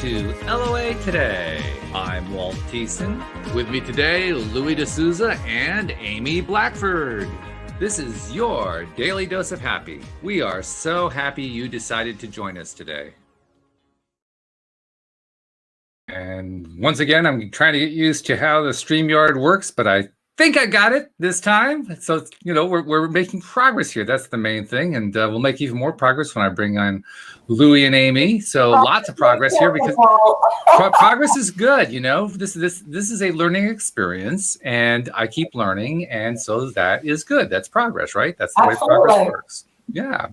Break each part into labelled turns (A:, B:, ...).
A: to LOA Today. I'm Walt. With me today, Louis D'Souza and Amy Blackford. This is your daily dose of happy. We are so happy you decided to join us today. And once again, I'm trying to get used to how the StreamYard works, but I think I got it this time. So, we're making progress here. That's the main thing. And we'll make even more progress when I bring on Louie and Amy. So lots of progress here because progress is good. This is a learning experience and I keep learning. And so that is good. That's progress, right? That's the way progress works. Yeah.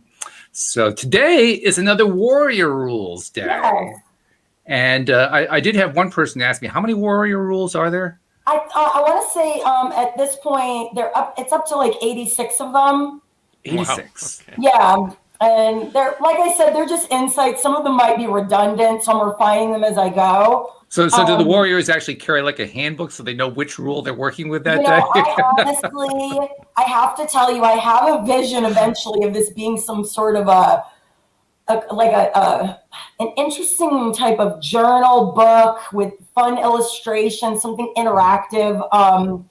A: So today is another Warrior Rules Day. Yes. And I did have one person ask me, how many Warrior Rules are there?
B: I want to say at this point it's up to like 86 of them.
A: 86.
B: Wow. Okay. Yeah, and they're, like I said, they're just insights. Some of them might be redundant, so I'm refining them as I go.
A: So do the Warriors actually carry like a handbook so they know which rule they're working with that day?
B: I have to tell you, I have a vision eventually of this being some sort of an interesting type of journal book with fun illustrations, something interactive.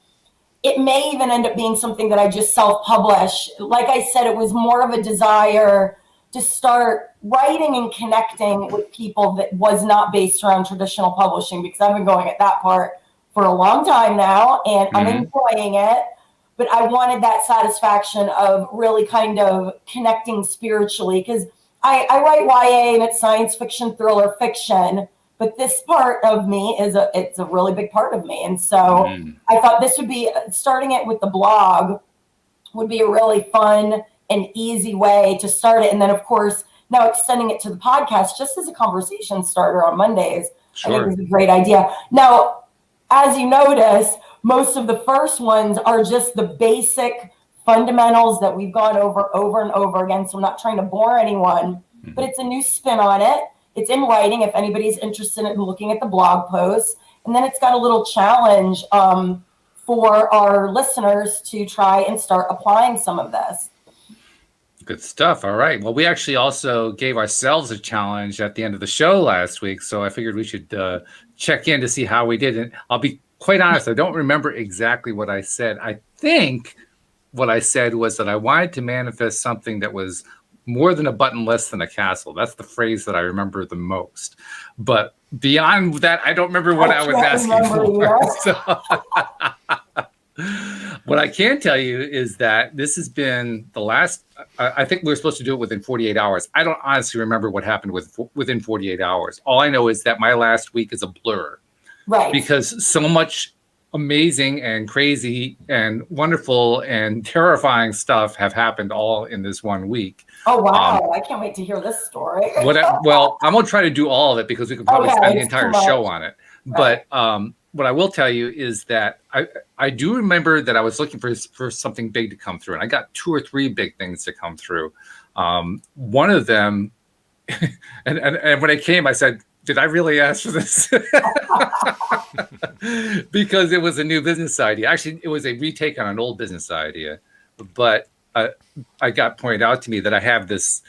B: It may even end up being something that I just self-publish. Like I said, it was more of a desire to start writing and connecting with people that was not based around traditional publishing, because I've been going at that part for a long time now and I'm enjoying it. But I wanted that satisfaction of really kind of connecting spiritually, because I write YA and it's science fiction, thriller fiction, but this part of me it's a really big part of me. And so I thought this would be, starting it with the blog would be a really fun and easy way to start it. And then of course, now extending it to the podcast just as a conversation starter on Mondays, I think is a great idea. Now, as you notice, most of the first ones are just the basic fundamentals that we've gone over and over again. So I'm not trying to bore anyone, but it's a new spin on it. It's in writing if anybody's interested in looking at the blog posts. And then it's got a little challenge for our listeners to try and start applying some of this.
A: Good stuff. All right. Well, we actually also gave ourselves a challenge at the end of the show last week. So I figured we should check in to see how we did. And I'll be quite honest, I don't remember exactly what I said. I think what I said was that I wanted to manifest something that was more than a button, less than a castle. That's the phrase that I remember the most. But beyond that, I don't remember what I was asking for. So, what I can tell you is that this has been the last, I think we were supposed to do it within 48 hours. I don't honestly remember what happened within 48 hours. All I know is that my last week is a blur.
B: Right.
A: Because so much amazing and crazy and wonderful and terrifying stuff have happened all in this 1 week.
B: Oh, wow. I can't wait to hear this story.
A: Well, I'm going to try to do all of it because we could probably spend the entire show on it. Right. But what I will tell you is that I do remember that I was looking for something big to come through. And I got 2 or 3 big things to come through. One of them, and when it came, I said, did I really ask for this? Because it was a new business idea. Actually, it was a retake on an old business idea. But I got pointed out to me that I have this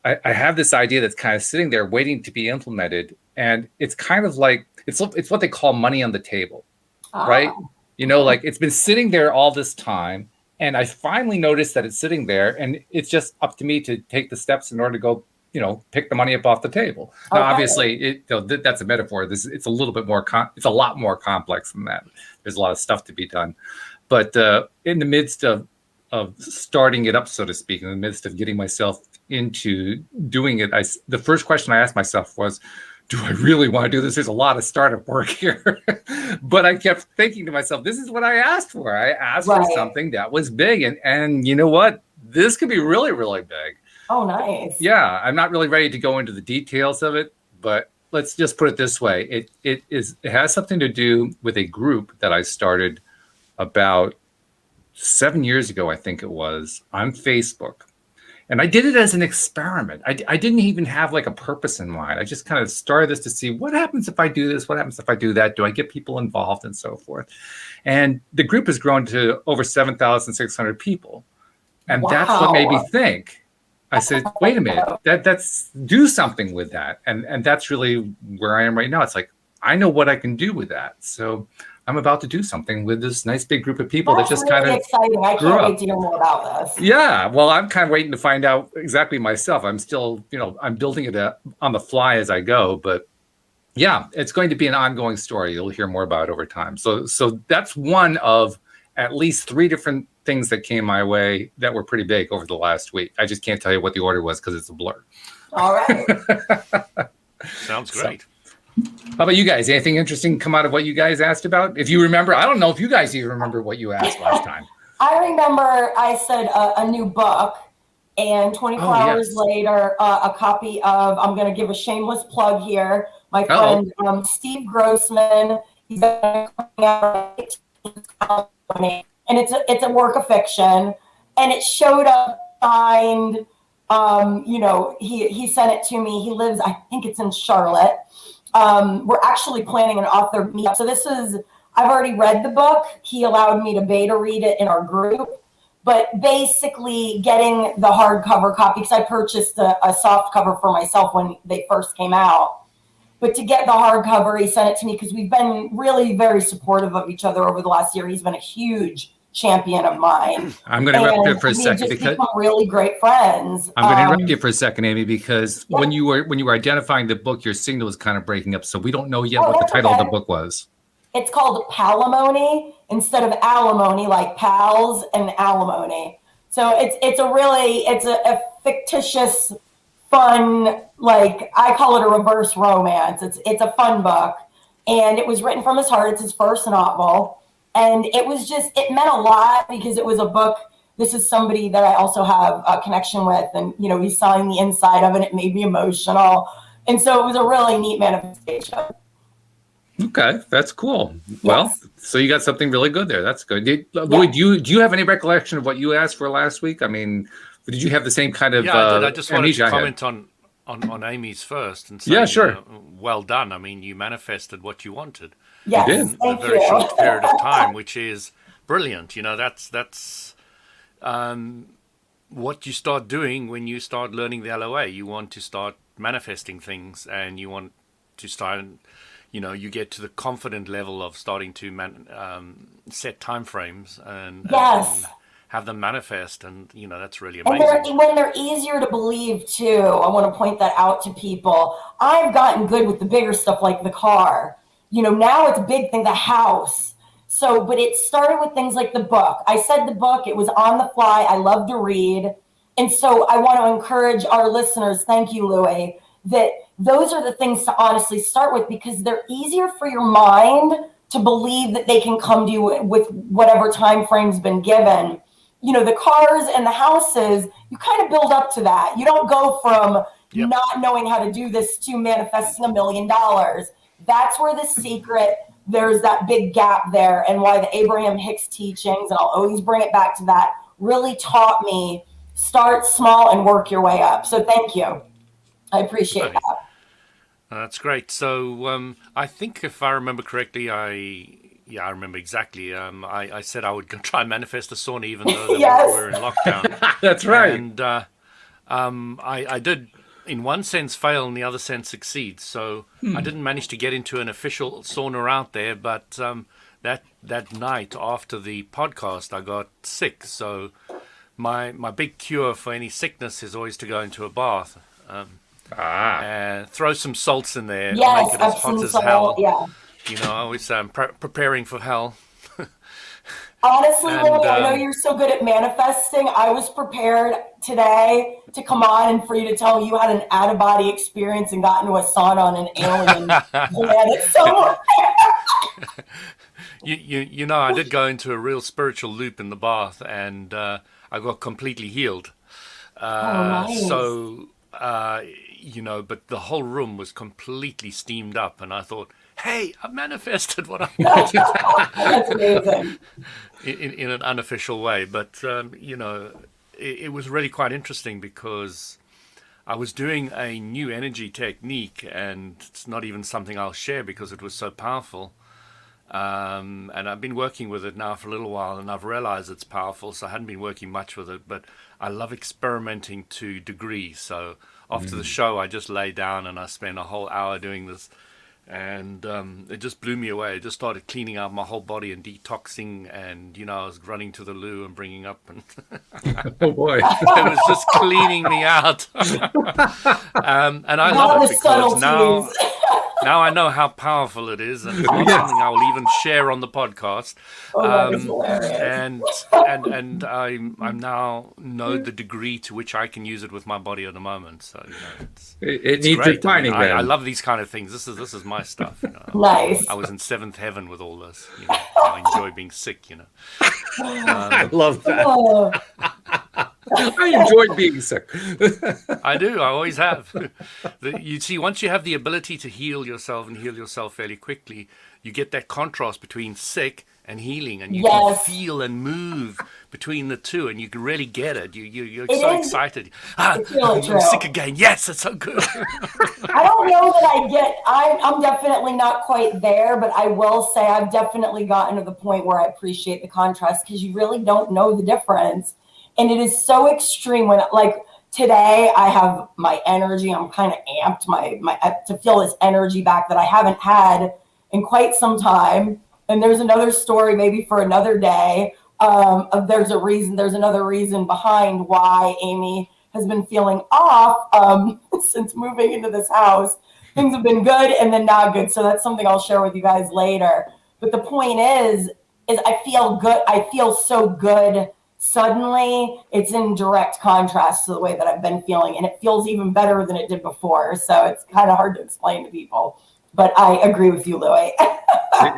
A: idea that's kind of sitting there waiting to be implemented. And it's kind of like, it's what they call money on the table, right? Like it's been sitting there all this time. And I finally noticed that it's sitting there and it's just up to me to take the steps in order to go, pick the money up off the table. Now, obviously, that's a metaphor. It's a little bit more, it's a lot more complex than that. There's a lot of stuff to be done. But in the midst of starting it up, so to speak, in the midst of getting myself into doing it, the first question I asked myself was, do I really want to do this? There's a lot of startup work here. But I kept thinking to myself, this is what I asked for. I asked for something that was big. And you know what? This could be really, really big.
B: Oh, nice.
A: Yeah, I'm not really ready to go into the details of it, but let's just put it this way. It has something to do with a group that I started about 7 years ago, I think it was, on Facebook. And I did it as an experiment. I didn't even have like a purpose in mind. I just kind of started this to see what happens if I do this? What happens if I do that? Do I get people involved and so forth? And the group has grown to over 7,600 people. And that's what made me think, I said, wait a minute, that's do something with that. And that's really where I am right now. It's like, I know what I can do with that. So I'm about to do something with this nice big group of people that just
B: really
A: kind of
B: exciting. I
A: grew
B: can't
A: up.
B: wait to hear more about this.
A: Yeah, well, I'm kind of waiting to find out exactly myself. I'm still, I'm building it on the fly as I go, but yeah, it's going to be an ongoing story. You'll hear more about it over time. So that's one of at least 3 different things that came my way that were pretty big over the last week. I just can't tell you what the order was because it's a blur.
B: All right.
C: Sounds great.
A: How about you guys? Anything interesting come out of what you guys asked about? If you remember, I don't know if you guys even remember what you asked last time.
B: I remember I said a new book, and 24 hours later, a copy of, I'm going to give a shameless plug here, my friend Steve Grossman. He's coming out, and it's a work of fiction, and it showed up signed. He sent it to me. He lives, I think it's in Charlotte. We're actually planning an author meetup. So I've already read the book. He allowed me to beta read it in our group, but basically getting the hardcover copy, because I purchased a soft cover for myself when they first came out. But to get the hardcover, he sent it to me because we've been really very supportive of each other over the last year. He's been a huge champion of mine.
A: I'm going to interrupt you for a second
B: because become really great friends.
A: I'm going to interrupt you for a second, Amy, because when you were identifying the book, your signal was kind of breaking up, so we don't know yet what the title of the book was.
B: It's called Palimony instead of alimony, like pals and alimony. So it's a fictitious, fun, like I call it a reverse romance. It's a fun book, and it was written from his heart. It's his first novel, and it meant a lot because it was a book. This is somebody that I also have a connection with, and he signed the inside of it. It made me emotional, and so it was a really neat manifestation.
A: Okay, that's cool. Yes. Well, so you got something really good there. That's good. Louis, do you have any recollection of what you asked for last week? I mean, did you have the same kind of?
C: Yeah, I did. I just wanted to comment on Amy's first and say,
A: yeah, sure.
C: Well done. I mean, you manifested what you wanted.
B: Yes,
C: in a very short period of time, which is brilliant. That's what you start doing when you start learning the LOA. You want to start manifesting things, and you want to start. You get to the confident level of starting to set timeframes and have them manifest, and that's really amazing.
B: And when they're easier to believe too, I want to point that out to people. I've gotten good with the bigger stuff like the car. Now it's a big thing, the house. So, but it started with things like the book. I said the book, it was on the fly. I love to read. And so I want to encourage our listeners, thank you, Louis, that those are the things to honestly start with, because they're easier for your mind to believe that they can come to you with whatever time frame's been given. The cars and the houses, you kind of build up to that. You don't go from not knowing how to do this to manifesting $1 million. That's where the secret, there's that big gap there, and why the Abraham Hicks teachings, and I'll always bring it back to that, really taught me start small and work your way up. So thank you. I appreciate that.
C: That's great. So I think if I remember correctly, I remember exactly. I said I would go try and manifest a sauna even though we were in lockdown.
A: That's right.
C: And I did, in one sense, fail, in the other sense, succeed. So I didn't manage to get into an official sauna out there, but that night after the podcast, I got sick. So my big cure for any sickness is always to go into a bath. And throw some salts in there.
B: Yes,
C: make it as hot as hell.
B: Yeah.
C: I always preparing for hell.
B: Honestly, Louis, I know you're so good at manifesting. I was prepared today to come on and for you to tell you had an out-of-body experience and got into a sauna on an alien planet somewhere.
C: I did go into a real spiritual loop in the bath, and I got completely healed.
B: Nice.
C: So, but the whole room was completely steamed up, and I thought, hey, I manifested what I wanted.
B: That's amazing.
C: In an unofficial way. But, it was really quite interesting because I was doing a new energy technique, and it's not even something I'll share because it was so powerful. And I've been working with it now for a little while, and I've realized it's powerful. So I hadn't been working much with it, but I love experimenting to degrees. So after the show, I just lay down and I spent a whole hour doing this, and it just blew me away. It just started cleaning out my whole body and detoxing, and I was running to the loo and bringing up, and
A: Oh boy.
C: it was just cleaning me out. And I love it because now I know how powerful it is, and it's not something I will even share on the podcast.
B: That is hilarious.
C: And I'm now know the degree to which I can use it with my body at the moment. So
A: It needs
C: great.
A: refining.
C: I love these kind of things. This is my stuff.
B: Nice.
C: I was in seventh heaven with all this. I enjoy being sick.
A: I love that.
B: Oh,
A: I enjoyed being sick.
C: I do. I always have. You see, once you have the ability to heal yourself and heal yourself fairly quickly, you get that contrast between sick and healing, and you can feel and move between the two, and you can really get it. You're so excited.
B: It's really true.
C: I'm sick again. Yes, it's so good.
B: I don't know that I'm definitely not quite there, but I will say I've definitely gotten to the point where I appreciate the contrast, because you really don't know the difference. And it is so extreme when, like, today I have my energy. I'm kind of amped to feel this energy back that I haven't had in quite some time. And there's another story maybe for another day. There's another reason behind why Amy has been feeling off since moving into this house. Things have been good and then not good. So that's something I'll share with you guys later. But the point is I feel good. I feel so good. Suddenly, it's in direct contrast to the way that I've been feeling, and it feels even better than it did before. So it's kind of hard to explain to people, but I agree with you, Louis.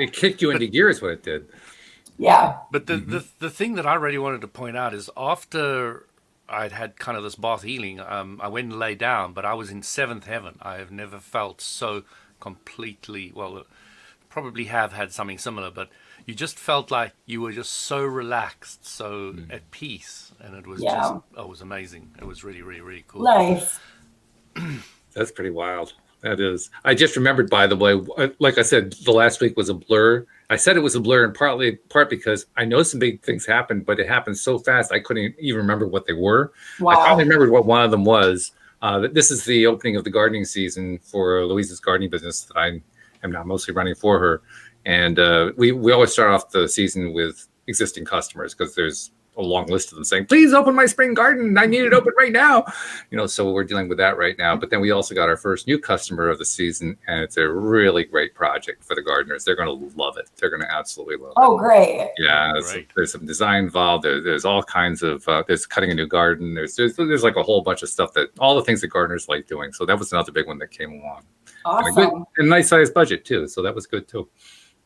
A: It kicked you into gear is what it did.
B: Yeah.
C: But the thing that I really wanted to point out is after I'd had kind of this bath healing, I went and lay down, but I was in seventh heaven. I have never felt so completely, well, probably have had something similar, but you just felt like you were just so relaxed, so at peace, and it was it was amazing. It was really, really, really cool.
B: Nice.
A: That's pretty wild. That is. I just remembered, by the way, like I said, the last week was a blur. I said it was a blur in part because I know some big things happened, but it happened so fast I couldn't even remember what they were.
B: Wow.
A: I finally remembered what one of them was. This is the opening of the gardening season for Louise's gardening business that I am now mostly running for her. And we always start off the season with existing customers because there's a long list of them saying, please open my spring garden. I need it open right now. So we're dealing with that right now. But then we also got our first new customer of the season, and it's a really great project for the gardeners. They're going to love it. They're going to absolutely love it.
B: Oh, great.
A: Yeah, there's some design involved. There's all kinds of, there's cutting a new garden. There's like a whole bunch of stuff all the things that gardeners like doing. So that was another big one that came along.
B: Awesome.
A: And a nice sized budget too. So that was good too.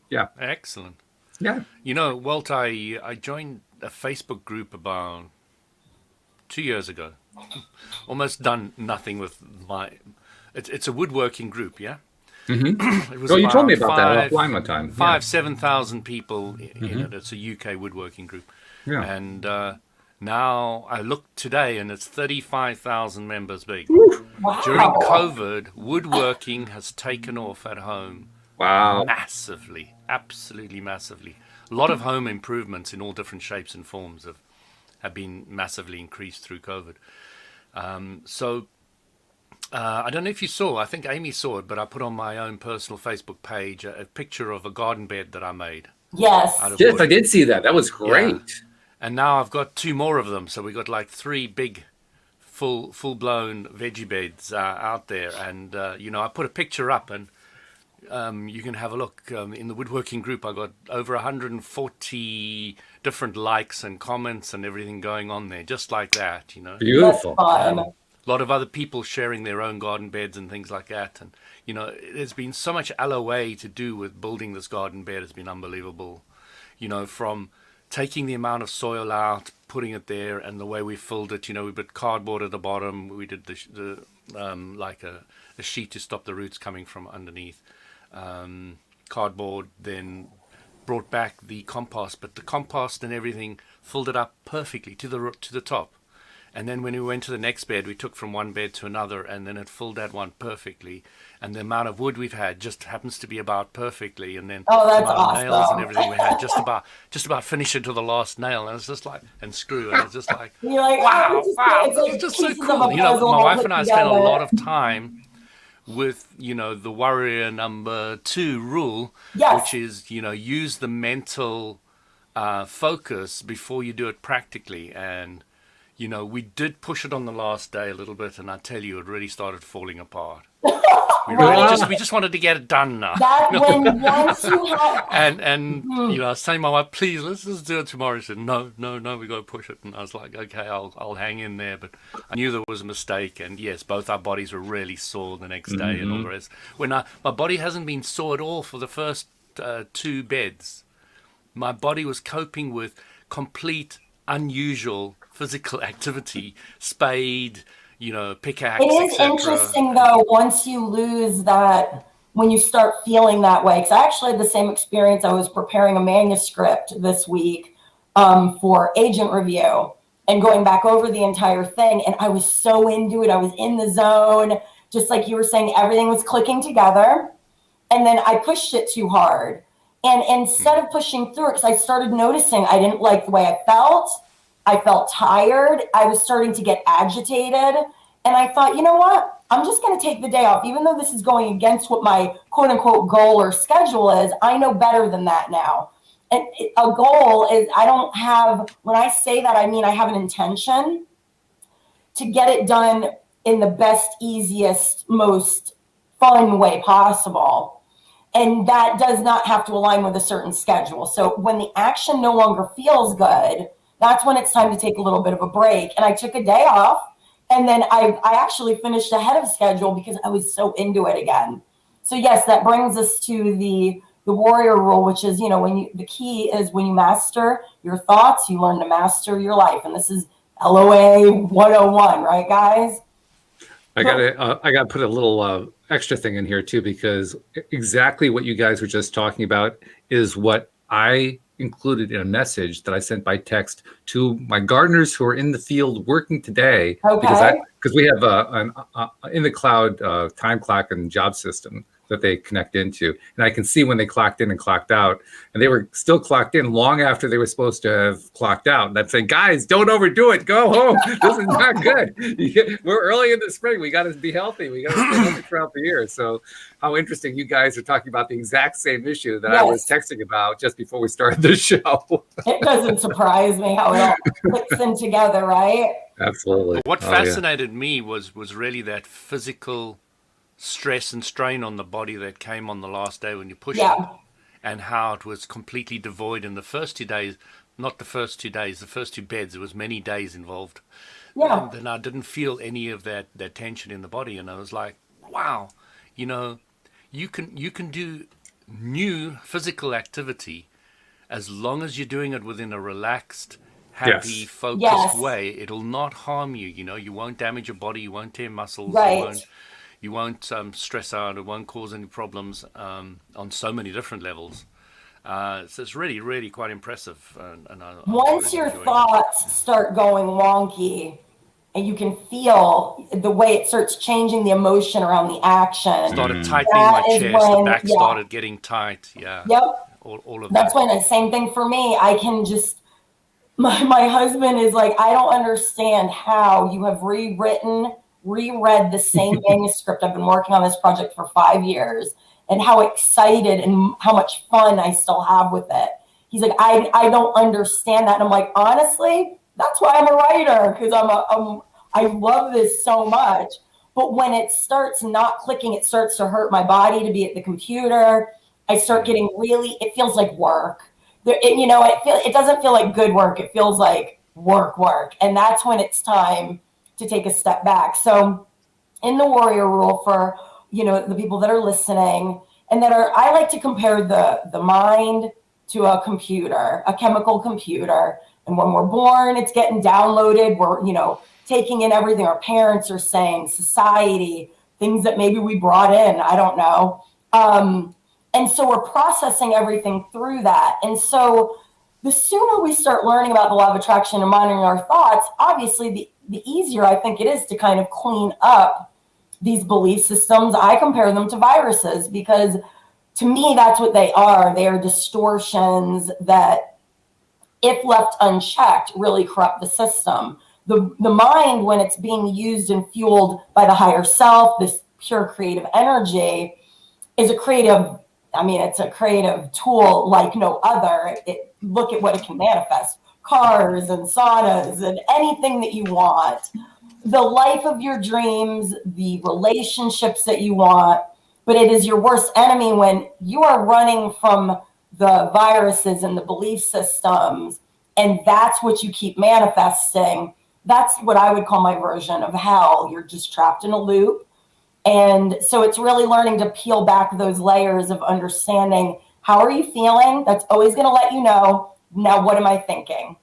A: Yeah.
C: Excellent.
A: Yeah.
C: Walt, I joined a Facebook group about 2 years ago. Almost done nothing with it's a woodworking group, yeah?
A: Mm-hmm.
C: It was
A: you told me about that offline one time.
C: 7,000 people in it. It's a UK woodworking group.
A: Yeah.
C: And now I looked today and it's 35,000 members big.
B: Wow.
C: During COVID, woodworking has taken off at home.
A: Wow.
C: Massively, absolutely massively. A lot of home improvements in all different shapes and forms have been massively increased through COVID. I don't know if you saw, I think Amy saw it, but I put on my own personal Facebook page a picture of a garden bed that I made.
B: Yes.
A: Yes, I did see that. That was great.
C: Yeah. And now I've got 2 more of them. So we got like 3 big full-blown veggie beds out there. And, I put a picture up and you can have a look. In the woodworking group, I got over 140 different likes and comments and everything going on there, just like that,
A: Beautiful.
B: That's fun.
C: A lot of other people sharing their own garden beds and things like that. And, there's been so much LOA to do with building this garden bed. It's been unbelievable, from taking the amount of soil out, putting it there, and the way we filled it. We put cardboard at the bottom. We did the like a sheet to stop the roots coming from underneath. Cardboard, then brought back the compost, but the compost and everything filled it up perfectly to the top. And then when we went to the next bed, we took from one bed to another, and then it filled that one perfectly. And the amount of wood we've had just happens to be about perfectly. And then
B: Oh,
C: the
B: that's
C: amount of nails and
B: awesome.
C: everything we had just about finished it to the last nail. And it's just like, and screw, and it's just like,
B: You're like,
C: wow, wow,
B: it's
C: this is
B: like
C: just so
B: pieces of
C: cool.
B: a puzzle
C: My
B: all
C: wife
B: put
C: and I spent a lot
B: together.
C: of time with the warrior number 2 rule,
B: Yes.
C: which is use the mental focus before you do it practically. And we did push it on the last day a little bit, and I tell you, it really started falling apart.
B: Right.
C: We just wanted to get it done now.
B: That when once you have,
C: And I was saying to my wife, please, let's just do it tomorrow. She said, no, we got to push it. And I was like, okay, I'll hang in there. But I knew there was a mistake. And yes, both our bodies were really sore the next day and all the rest. My body hasn't been sore at all for the first 2 beds. My body was coping with complete unusual physical activity, spade, pickaxe,
B: it is
C: etc.
B: interesting though, once you lose that, when you start feeling that way, because I actually had the same experience. I was preparing a manuscript this week for agent review and going back over the entire thing. And I was so into it. I was in the zone, just like you were saying, everything was clicking together. And then I pushed it too hard. And instead of pushing through it, because I started noticing I didn't like the way I felt. I felt tired. I was starting to get agitated. And I thought, you know what? I'm just going to take the day off. Even though this is going against what my quote unquote goal or schedule is, I know better than that now. And a goal is, I don't have, when I say that, I mean I have an intention to get it done in the best, easiest, most fun way possible. And that does not have to align with a certain schedule. So when the action no longer feels good, that's when it's time to take a little bit of a break. And I took a day off, and then I actually finished ahead of schedule because I was so into it again. So yes, that brings us to the warrior rule, which is, the key is when you master your thoughts, you learn to master your life. And this is LOA 101, right, guys?
A: I gotta put a little extra thing in here too, because exactly what you guys were just talking about is what I included in a message that I sent by text to my gardeners who are in the field working today.
B: Okay.
A: Because we have an in the cloud time clock and job system that they connect into, and I can see when they clocked in and clocked out, and they were still clocked in long after they were supposed to have clocked out. And I'm saying, guys, don't overdo it. Go home. This is not good. We're early in the spring. We got to be healthy. We got to stay healthy throughout the year. So, how interesting you guys are talking about the exact same issue that I was texting about just before we started the show.
B: It doesn't surprise me how it all clicks in together, right?
A: Absolutely.
C: What fascinated me was really that physical stress and strain on the body that came on the last day when you pushed it, and how it was completely devoid in the first 2 days. Not the first 2 days, the first 2 beds. There was many days involved.
B: Yeah.
C: And I didn't feel any of that tension in the body, and I was like, wow, you can do new physical activity as long as you're doing it within a relaxed, happy, focused way. It'll not harm you. You won't damage your body. You won't tear muscles.
B: Right.
C: You won't stress out. It won't cause any problems on so many different levels. So it's really, really quite impressive. And
B: once your thoughts start going wonky, and you can feel the way it starts changing the emotion around the action.
C: Started tightening my chest. The back started getting tight. Yeah.
B: Yep.
C: All of
B: That's
C: that.
B: when the same thing for me. I can just, my husband is like, I don't understand how you have reread the same manuscript. I've been working on this project for 5 years, and how excited and how much fun I still have with it. He's like, I don't understand that. And I'm like, honestly, that's why I'm a writer, because I love this so much. But when it starts not clicking, it starts to hurt my body to be at the computer. I start getting it feels like work. It doesn't feel like good work. It feels like work. And that's when it's time to take a step back. So in the warrior rule, for the people that are listening, and I like to compare the mind to a computer, a chemical computer. And when we're born, it's getting downloaded. We're taking in everything our parents are saying, society, things that maybe we brought in, I don't know. And so we're processing everything through that. And so the sooner we start learning about the law of attraction and monitoring our thoughts, obviously the easier I think it is to kind of clean up these belief systems. I compare them to viruses because to me, that's what they are. They are distortions that, if left unchecked, really corrupt the system. The mind, when it's being used and fueled by the higher self, this pure creative energy, is it's a creative tool like no other. Look at what it can manifest. Cars and saunas and anything that you want. The life of your dreams, the relationships that you want. But it is your worst enemy when you are running from the viruses and the belief systems, and that's what you keep manifesting. That's what I would call my version of hell. You're just trapped in a loop. And so it's really learning to peel back those layers of understanding, how are you feeling? That's always going to let you know, now what am I thinking?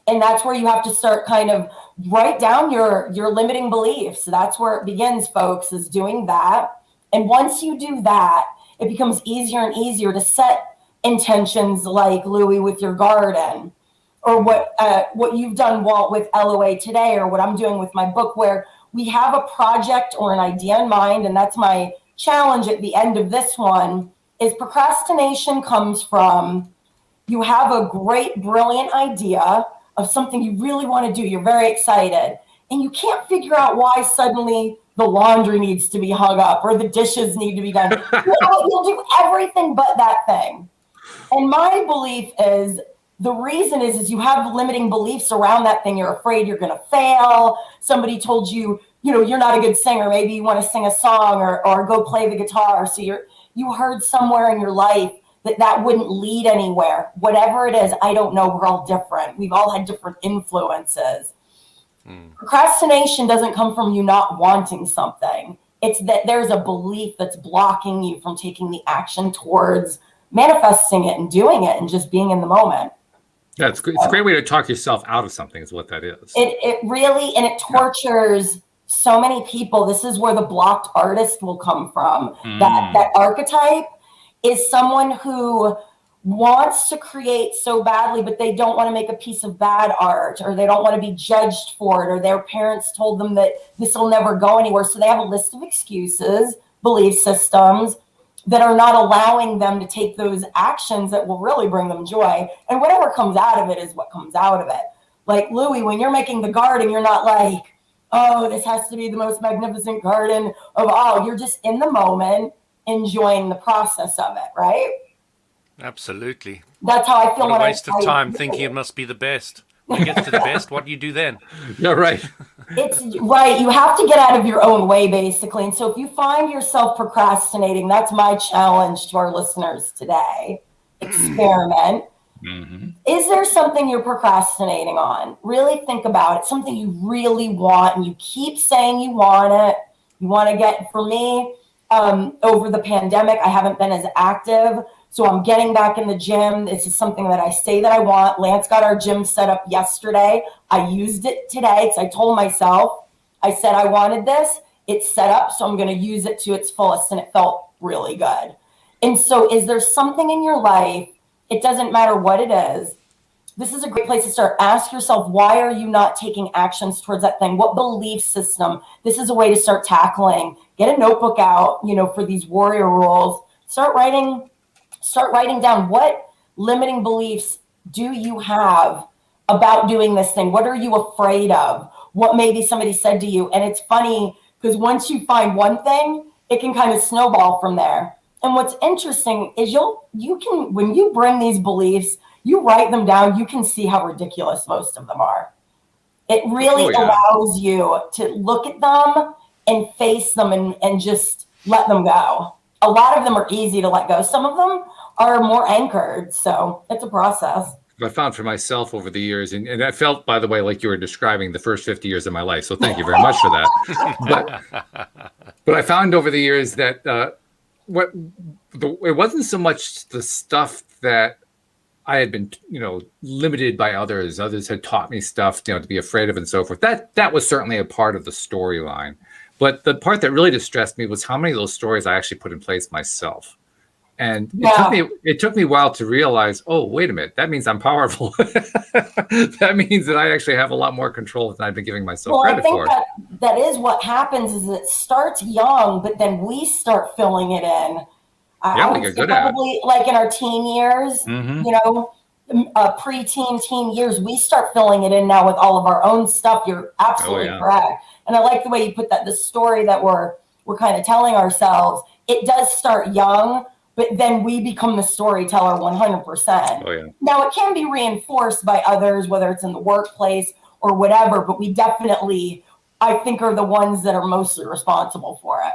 B: And that's where you have to start kind of write down your limiting beliefs. That's where it begins, folks, is doing that. And once you do that, it becomes easier and easier to set intentions like Louie with your garden, or what you've done, Walt, with LOA today, or what I'm doing with my book, where we have a project or an idea in mind. And that's my challenge at the end of this one, is procrastination comes from, you have a great, brilliant idea of something you really want to do. You're very excited, and you can't figure out why suddenly the laundry needs to be hung up or the dishes need to be done. You'll do everything but that thing. And my belief is, the reason is you have limiting beliefs around that thing. You're afraid you're going to fail. Somebody told you, you're not a good singer. Maybe you want to sing a song or go play the guitar. So you heard somewhere in your life that wouldn't lead anywhere. Whatever it is, I don't know. We're all different. We've all had different influences. Procrastination doesn't come from you not wanting something. It's that there's a belief that's blocking you from taking the action towards manifesting it and doing it and just being in the moment.
A: Yeah, it's a great way to talk yourself out of something is what that is.
B: It really, and it tortures so many people. This is where the blocked artist will come from. That archetype is someone who wants to create so badly, but they don't want to make a piece of bad art, or they don't want to be judged for it, or their parents told them that this will never go anywhere. So they have a list of excuses, belief systems that are not allowing them to take those actions that will really bring them joy. And whatever comes out of it is what comes out of it. Like Louie, when you're making the garden, you're not like, oh, this has to be the most magnificent garden of all. You're just in the moment, enjoying the process of it, right?
C: Absolutely.
B: That's how I feel.
C: What a waste of time thinking it must be the best. When it gets to the best, what do you do then?
A: Yeah, right.
B: It's right. You have to get out of your own way, basically. And so if you find yourself procrastinating, that's my challenge to our listeners today. Experiment. Is there something you're procrastinating on? Really think about it. Something you really want, and you keep saying you want it. You want to get, for me, over the pandemic, I haven't been as active. So I'm getting back in the gym. This is something that I say that I want. Lance got our gym set up yesterday. I used it today because I told myself, I said I wanted this. It's set up, so I'm going to use it to its fullest, and it felt really good. And so is there something in your life, it doesn't matter what it is, this is a great place to start. Ask yourself, why are you not taking actions towards that thing? What belief system? This is a way to start tackling. Get a notebook out, for these warrior rules. Start writing down, what limiting beliefs do you have about doing this thing? What are you afraid of? What maybe somebody said to you? And it's funny because once you find one thing, it can kind of snowball from there. And what's interesting is you can, when you bring these beliefs, you write them down, you can see how ridiculous most of them are. It really allows you to look at them and face them and just let them go. A lot of them are easy to let go. Some of them are more anchored. So it's a process.
A: I found for myself over the years, and I felt, by the way, like you were describing the first 50 years of my life. So thank you very much for that. But I found over the years that it wasn't so much the stuff that I had been, limited by others. Others had taught me stuff, to be afraid of and so forth. That was certainly a part of the storyline. But the part that really distressed me was how many of those stories I actually put in place myself. And
B: Yeah.
A: it took me a while to realize, oh, wait a minute, that means I'm powerful. That means that I actually have a lot more control than I've been giving myself
B: Well, I
A: credit
B: think
A: for.
B: that is what happens is it starts young, but then we start filling it in.
A: Yeah,
B: I
A: we
B: would
A: get
B: say
A: good at it.
B: probably like in our teen years,
A: Hmm.
B: you know, pre-teen, teen years, we start filling it in now with all of our own stuff. You're
A: Oh
B: absolutely
A: yeah.
B: correct. And I like the way you put that, the story that we're kind of telling ourselves. It does start young, but then we become the storyteller 100%.
A: Oh yeah.
B: Now, it can be reinforced by others, whether it's in the workplace or whatever, but we definitely, I think, are the ones that are mostly responsible for it.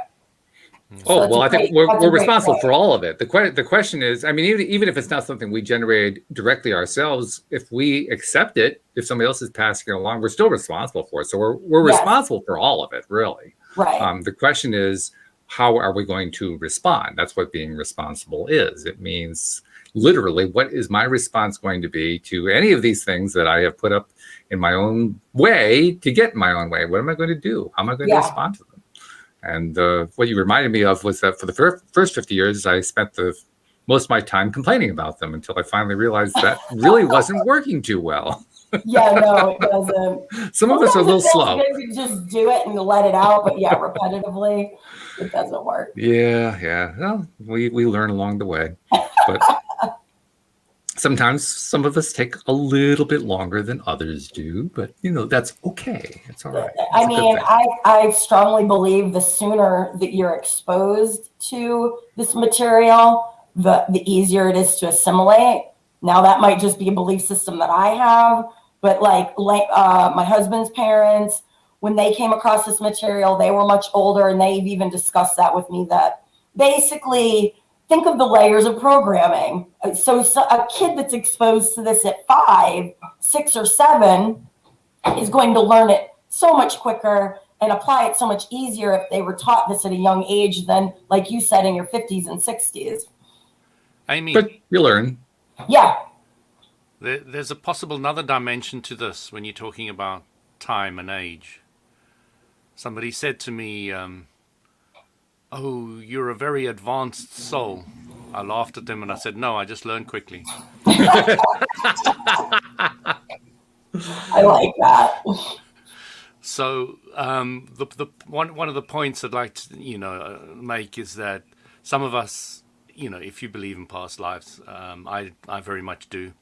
B: So
A: Oh, well, I think
B: that's a
A: we're
B: great
A: responsible
B: point.
A: for all of it. The question is, I mean, even if it's not something we generated directly ourselves, if we accept it, if somebody else is passing it along, we're still responsible for it. So we're
B: Yes,
A: responsible for all of it, really.
B: right.
A: The question is, how are we going to respond? That's what being responsible is. It means literally, what is my response going to be to any of these things that I have put up in my own way to get in my own way? What am I going to do? How am I going to
B: Yeah.
A: respond to them? And what you reminded me of was that for the first 50 years, I spent the most of my time complaining about them until I finally realized that really wasn't working too well.
B: Yeah, no, it doesn't.
A: Some of us are a
B: Sometimes
A: little
B: it feels
A: slow.
B: good to just do it and let it out, but yeah, repetitively, it doesn't work.
A: Yeah, yeah. Well, we learn along the way. But sometimes some of us take a little bit longer than others do, but that's okay. It's all right.
B: I
A: It's a good
B: mean,
A: thing.
B: I strongly believe the sooner that you're exposed to this material, the easier it is to assimilate. Now, that might just be a belief system that I have, but like my husband's parents, when they came across this material, they were much older, and they've even discussed that with me, that basically think of the layers of programming. So a kid that's exposed to this at 5, 6, or 7 is going to learn it so much quicker and apply it so much easier if they were taught this at a young age than, like you said, in your 50s and 60s.
C: Amy,
A: But you learn.
B: Yeah.
C: there's a possible another dimension to this when you're talking about time and age. Somebody said to me, "Oh, you're a very advanced soul." I laughed at them and I said, "No, I just learn quickly."
B: I like that.
C: So the one of the points I'd like to make is that some of us, if you believe in past lives, I very much do.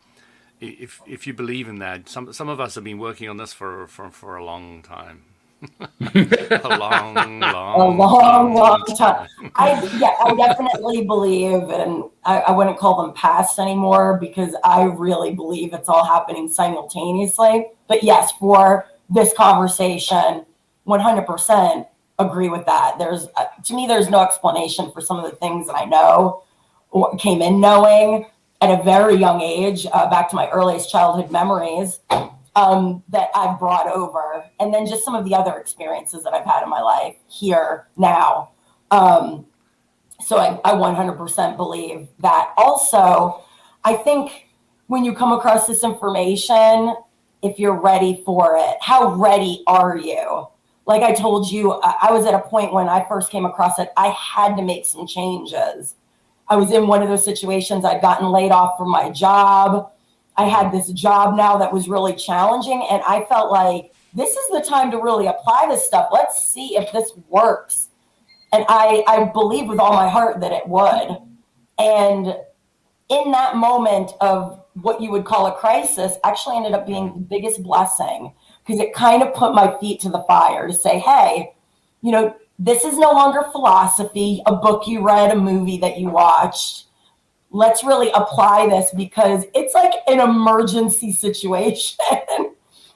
C: If you believe in that, some of us have been working on this for a long time, a long,
B: A
C: long,
B: long, long
C: long
B: time.
C: time.
B: I definitely believe, and I wouldn't call them past anymore because I really believe it's all happening simultaneously. But yes, for this conversation, 100% agree with that. To me, there's no explanation for some of the things that I know or came in knowing at a very young age, back to my earliest childhood memories, that I've brought over, and then just some of the other experiences that I've had in my life here now. So I 100% believe that. Also, I think when you come across this information, if you're ready for it, how ready are you? Like I told you, I was at a point when I first came across it, I had to make some changes. I was in one of those situations. I'd gotten laid off from my job. I had this job now that was really challenging, and I felt like this is the time to really apply this stuff. Let's see if this works. And I believe with all my heart that it would. And in that moment of what you would call a crisis, actually ended up being the biggest blessing, because it kind of put my feet to the fire to say, hey, this is no longer philosophy, a book you read, a movie that you watched. Let's really apply this because it's like an emergency situation.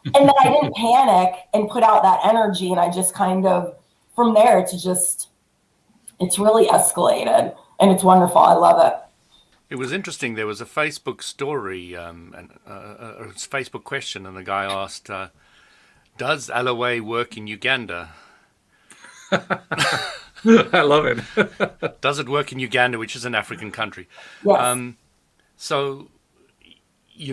B: And then I didn't panic and put out that energy. And I just kind of, from there, it's really escalated, and it's wonderful. I love it.
C: It was interesting. There was a Facebook story, and a Facebook question, and the guy asked, "Does Alloway work in Uganda?"
A: I love it.
C: Does it work in Uganda, which is an African country?
B: Yes.
C: So,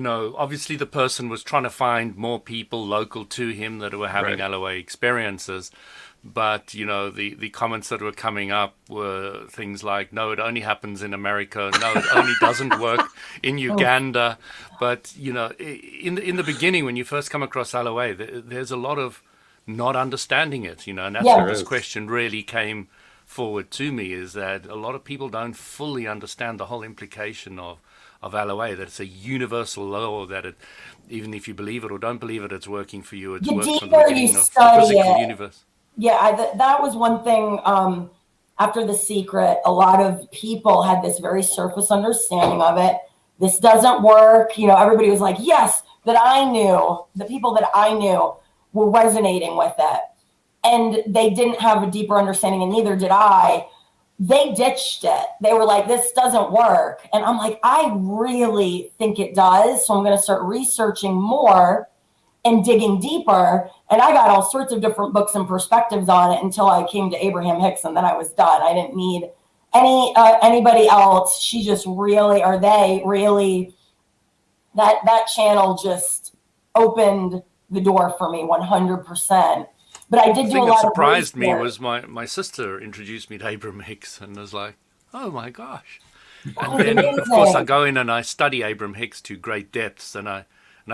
C: obviously the person was trying to find more people local to him that were having
A: Right.
C: LOA experiences. But the comments that were coming up were things like, "No, it only happens in America. No, it only doesn't work in Uganda." But in the beginning, when you first come across LOA, there's a lot of not understanding it. And that's
B: Yeah.
C: what this question really came forward to me, is that a lot of people don't fully understand the whole implication of LOA, that it's a universal law, that it, even if you believe it or don't believe it, it's working for you. It's
B: The
C: worked from the
B: deeper you
C: beginning of the
B: study
C: physical
B: it,
C: universe.
B: yeah, that was one thing. After The Secret, a lot of people had this very surface understanding of it. This doesn't work. Everybody was like, yes, the people that I knew were resonating with it. And they didn't have a deeper understanding, and neither did I. They ditched it. They were like, this doesn't work. And I'm like, I really think it does. So I'm going to start researching more and digging deeper. And I got all sorts of different books and perspectives on it until I came to Abraham Hicks, and then I was done. I didn't need anybody else. She just really, or they really, that channel just opened the door for me 100%. But I did
C: The
B: do a
C: thing
B: lot
C: that
B: of
C: surprised me
B: research.
C: was my sister introduced me to Abraham Hicks, and was like, "Oh my gosh!"
B: That
C: And
B: was
C: then, of course, I
B: amazing.
C: go in and I study Abraham Hicks to great depths, and I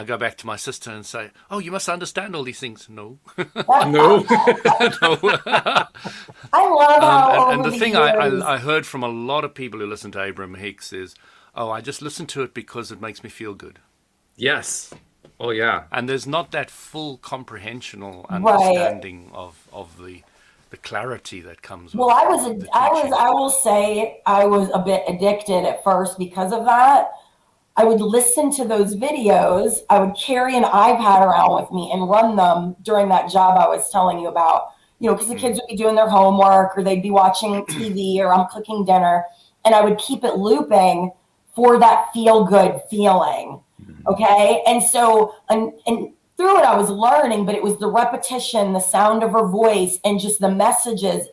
C: go back to my sister and say, "Oh, you must understand all these things." No,
A: No.
C: no.
B: I love how
C: And
B: over
C: the
B: the
C: thing
B: years,
C: I heard from a lot of people who listen to Abraham Hicks is, "Oh, I just listen to it because it makes me feel good."
A: Yes. Oh yeah.
C: And there's not that full comprehension or
B: right.
C: understanding of the clarity that comes
B: Well,
C: with the teaching.
B: I will say I was a bit addicted at first because of that. I would listen to those videos. I would carry an iPad around with me and run them during that job I was telling you about. Because the kids would be doing their homework, or they'd be watching TV, or I'm cooking dinner, and I would keep it looping for that feel good feeling. Okay. And so, and through it, I was learning, but it was the repetition, the sound of her voice, and just the messages.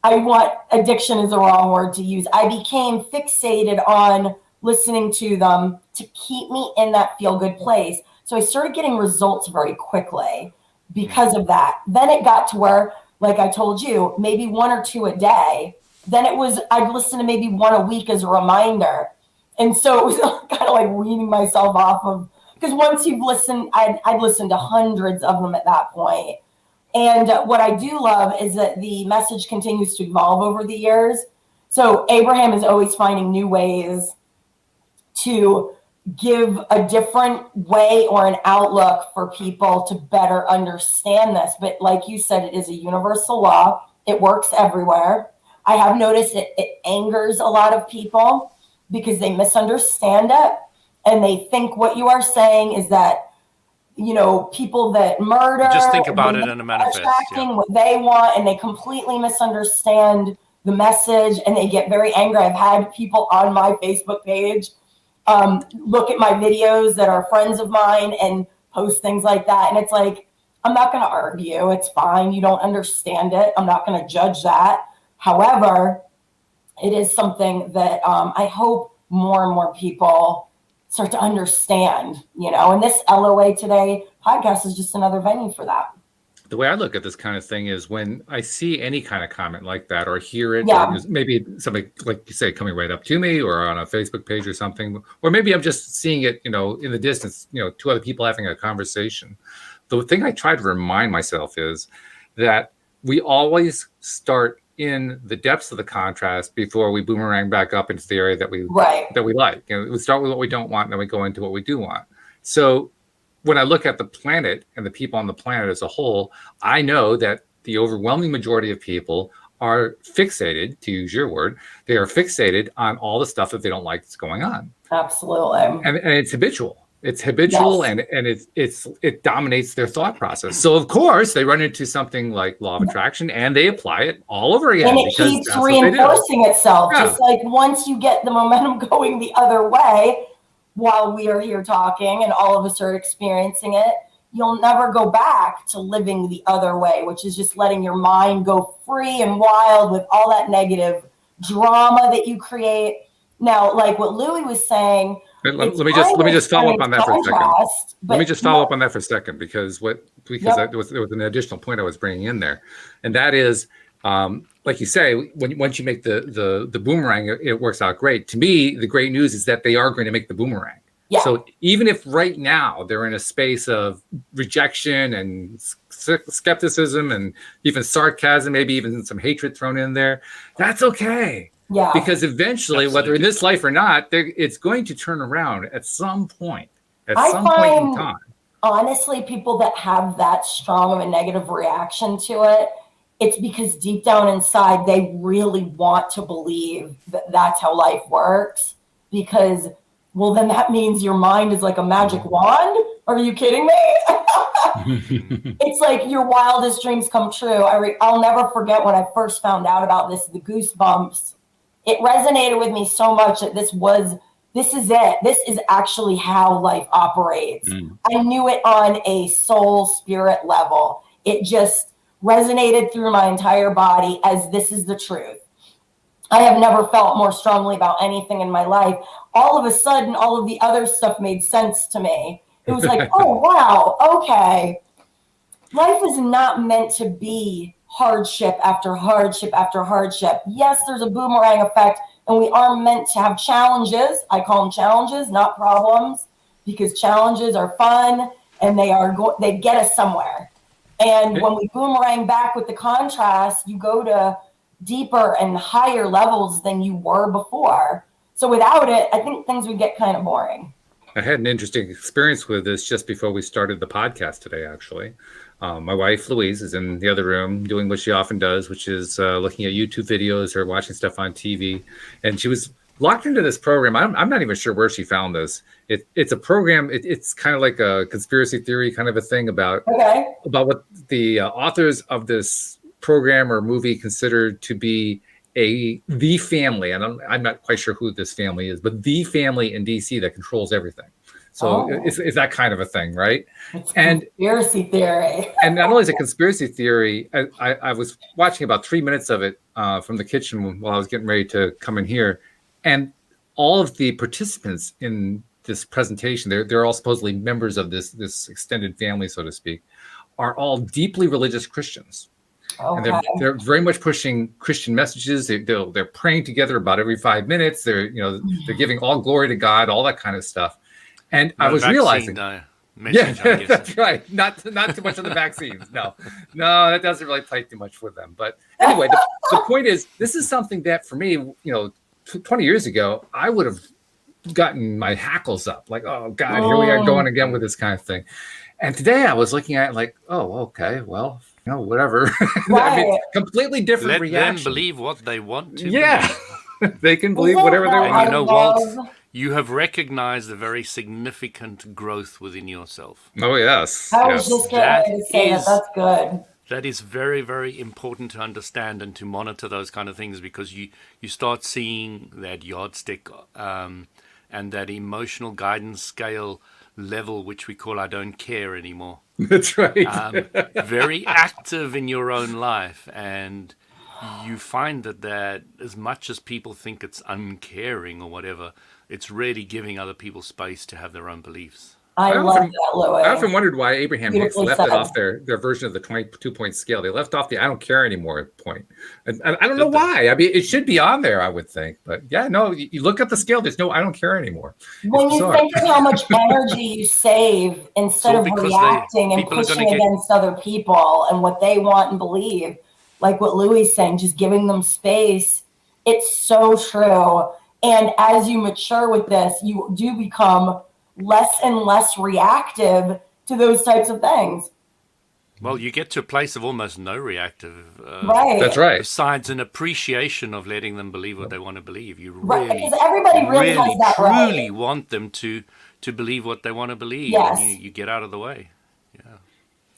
B: Addiction is the wrong word to use. I became fixated on listening to them to keep me in that feel good place. So I started getting results very quickly because of that. Then it got to where, like I told you, maybe one or two a day. Then I'd listen to maybe one a week as a reminder. And so it was kind of like weaning myself off of, because once you've listened, I'd listened to hundreds of them at that point. And what I do love is that the message continues to evolve over the years. So Abraham is always finding new ways to give a different way or an outlook for people to better understand this. But like you said, it is a universal law. It works everywhere. I have noticed it angers a lot of people because they misunderstand it, and they think what you are saying is that people that murder,
C: Just think about
B: they
C: it in a
B: are
C: manifest.
B: attracting
C: Yeah.
B: what they want, and they completely misunderstand the message, and they get very angry. I've had people on my Facebook page look at my videos that are friends of mine and post things like that. And it's like, I'm not going to argue. It's fine. You don't understand it. I'm not going to judge that. However, it is something that I hope more and more people start to understand, and this LOA Today podcast is just another venue for that.
A: The way I look at this kind of thing is when I see any kind of comment like that, or hear it,
B: Yeah.
A: or maybe somebody, like you say, coming right up to me or on a Facebook page or something, or maybe I'm just seeing it, in the distance, two other people having a conversation. The thing I try to remind myself is that we always start in the depths of the contrast before we boomerang back up into the area that we
B: Right.
A: like. We start with what we don't want, and then we go into what we do want. So when I look at the planet and the people on the planet as a whole, I know that the overwhelming majority of people are fixated, to use your word, they are fixated on all the stuff that they don't like that's going on.
B: Absolutely.
A: And it's habitual. It's habitual,
B: Yes.
A: and it dominates their thought process. So of course they run into something like law of attraction, and they apply it all over again,
B: And it
A: because
B: keeps
A: that's what they do.
B: reinforcing itself.
A: Yeah.
B: Just like once you get the momentum going the other way, while we are here talking and all of us are experiencing it, you'll never go back to living the other way, which is just letting your mind go free and wild with all that negative drama that you create. Now, like what Louie was saying,
A: Let me just follow up on that for a second. Let me just follow up on that for a second, because there was an additional point I was bringing in there, and that is, like you say, once you make the boomerang, it works out great. To me, the great news is that they are going to make the boomerang.
B: Yeah.
A: So even if right now they're in a space of rejection and skepticism and even sarcasm, maybe even some hatred thrown in there, that's okay.
B: Yeah.
A: Because eventually, whether in this life or not, it's going to turn around at some point. At some point in time.
B: Honestly, people that have that strong of a negative reaction to it, it's because deep down inside, they really want to believe that that's how life works. Because, well, then that means your mind is like a magic wand? Are you kidding me? It's like your wildest dreams come true. I'll never forget when I first found out about this, the goosebumps. It resonated with me so much that this is it. This is actually how life operates. I knew it on a soul spirit level. It just resonated through my entire body as this is the truth. I have never felt more strongly about anything in my life. All of a sudden, all of the other stuff made sense to me. It was like, oh, wow, okay. Life is not meant to be hardship after hardship after hardship. Yes, there's a boomerang effect, and we are meant to have challenges. I call them challenges, not problems, because challenges are fun and they get us somewhere. And when we boomerang back with the contrast, you go to deeper and higher levels than you were before. So without it, I think things would get kind of boring.
A: I had an interesting experience with this just before we started the podcast today, actually. My wife, Louise, is in the other room doing what she often does, which is looking at YouTube videos or watching stuff on TV. And she was locked into this program. I'm not even sure where she found this. It's a program. It's kind of like a conspiracy theory kind of a thing about what the authors of this program or movie considered to be the family. And I'm not quite sure who this family is, but the family in DC that controls everything. So it's that kind of a thing, right?
B: It's conspiracy theory.
A: And not only is it conspiracy theory, I was watching about 3 minutes of it from the kitchen while I was getting ready to come in here. And all of the participants in this presentation, they're all supposedly members of this extended family, so to speak, are all deeply religious Christians. Okay. And they're very much pushing Christian messages. They're praying together about every 5 minutes. They're giving all glory to God, all that kind of stuff. And I was realizing, that's right. Not too much on the vaccines. No, that doesn't really play too much for them. But anyway, the point is, this is something that for me, 20 years ago, I would have gotten my hackles up. Like, oh God, here we are going again with this kind of thing. And today I was looking at it like, oh, okay, well, whatever.
B: Right.
A: I mean, completely different reaction.
C: Let them believe what they want to.
A: Yeah, they can believe whatever they want.
C: And Walt, you have recognized a very significant growth within yourself.
A: Oh, yes.
B: I was just getting to say that's good.
C: That is very, very important to understand and to monitor those kind of things, because you start seeing that yardstick and that emotional guidance scale level, which we call I don't care anymore.
A: That's right.
C: Very active in your own life. And you find that as much as people think it's uncaring or whatever, it's really giving other people space to have their own beliefs.
B: I love that, Louis.
A: I often wondered why Abraham Hicks left it off their version of the 22-point scale. They left off the I don't care anymore point. And I don't know why. I mean, it should be on there, I would think. But yeah, no, you look at the scale, there's no I don't care anymore.
B: When you think of how much energy you save instead of reacting and pushing against other people and what they want and believe, like what Louis is saying, just giving them space, it's so true. And as you mature with this, you do become less and less reactive to those types of things.
C: Well, you get to a place of almost no reactive.
B: Right.
A: That's right.
C: Besides an appreciation of letting them believe what they want to believe. You
B: really, because everybody really has that
C: truly want them to believe what they want to believe.
B: Yes.
C: And you get out of the way. Yeah.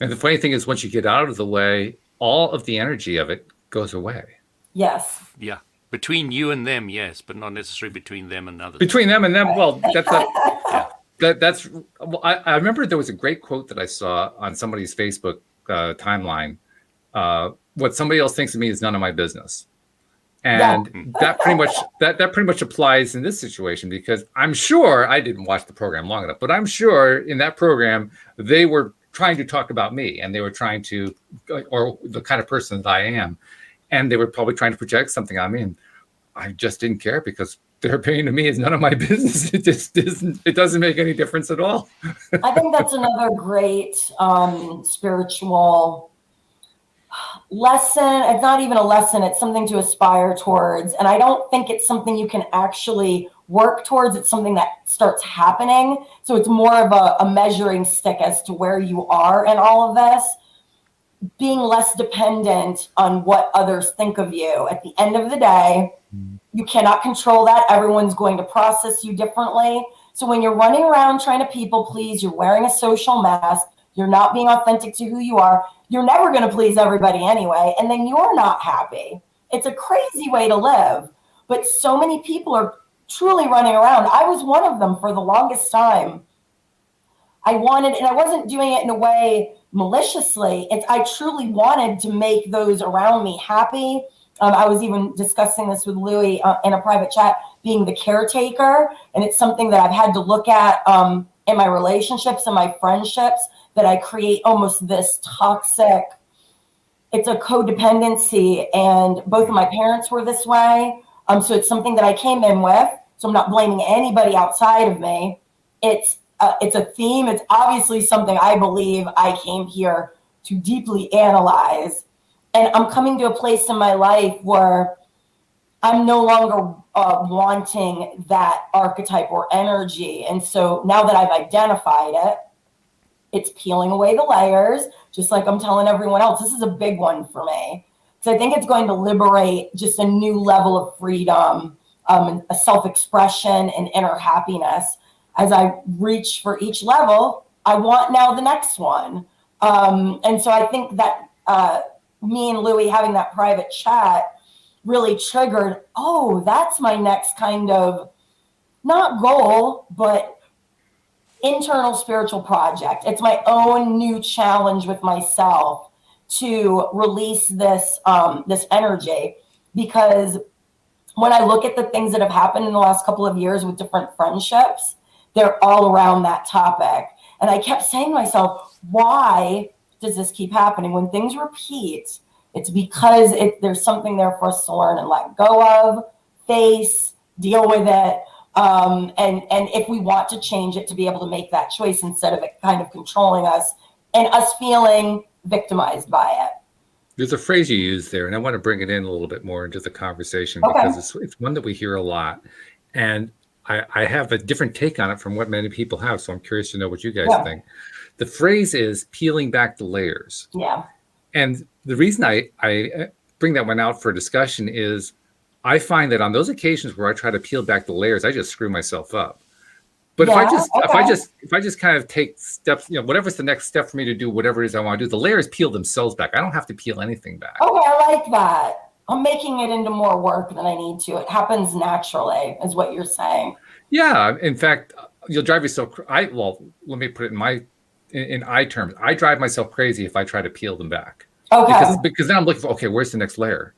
A: And the funny thing is, once you get out of the way, all of the energy of it goes away.
B: Yes.
C: Yeah. Between you and them, yes, but not necessarily between them and others.
A: Between them and them, well, that's. I remember there was a great quote that I saw on somebody's Facebook timeline. What somebody else thinks of me is none of my business, And that pretty much applies in this situation, because I'm sure I didn't watch the program long enough, but I'm sure in that program they were trying to talk about me, and they were trying to, or the kind of person that I am, and they were probably trying to project something on me, and I just didn't care because their opinion to me is none of my business. It just isn't. It doesn't make any difference at all.
B: I think that's another great spiritual lesson. It's not even a lesson, it's something to aspire towards. And I don't think it's something you can actually work towards. It's something that starts happening. So it's more of a measuring stick as to where you are in all of this. Being less dependent on what others think of you. At the end of the day, you cannot control that. Everyone's going to process you differently. So when you're running around trying to people please, you're wearing a social mask, you're not being authentic to who you are, you're never going to please everybody anyway, and then you're not happy. It's a crazy way to live, but so many people are truly running around. I was one of them for the longest time. I wanted, and I wasn't doing it in a way maliciously. I truly wanted to make those around me happy. I was even discussing this with Louis in a private chat, being the caretaker, and it's something that I've had to look at in my relationships and my friendships, that I create almost this toxic, it's a codependency, and both of my parents were this way. So it's something that I came in with, so I'm not blaming anybody outside of me. It's a theme. It's obviously something I believe I came here to deeply analyze. And I'm coming to a place in my life where I'm no longer wanting that archetype or energy. And so now that I've identified it, it's peeling away the layers, just like I'm telling everyone else. This is a big one for me, because I think it's going to liberate just a new level of freedom, a self-expression and inner happiness. As I reach for each level, I want now the next one. And so I think that me and Louis having that private chat really triggered, oh, that's my next kind of, not goal, but internal spiritual project. It's my own new challenge with myself to release this this energy, because when I look at the things that have happened in the last couple of years with different friendships, they're all around that topic. And I kept saying to myself, why does this keep happening? When things repeat, it's because there's something there for us to learn and let go of, face, deal with it. And if we want to change it, to be able to make that choice instead of it kind of controlling us and us feeling victimized by it.
A: There's a phrase you use there, and I want to bring it in a little bit more into the conversation,
B: Okay.
A: because it's one that we hear a lot. And I have a different take on it from what many people have, so I'm curious to know what you guys think. The phrase is peeling back the layers.
B: Yeah.
A: And the reason I bring that one out for discussion is I find that on those occasions where I try to peel back the layers, I just screw myself up. But if I just kind of take steps, whatever's the next step for me to do, whatever it is I want to do, the layers peel themselves back. I don't have to peel anything back.
B: Okay, I like that. I'm making it into more work than I need to. It happens naturally, is what you're saying.
A: Yeah. In fact, you'll drive yourself. Well, let me put it in I terms. I drive myself crazy if I try to peel them back.
B: Okay.
A: Because then I'm looking for, okay, where's the next layer?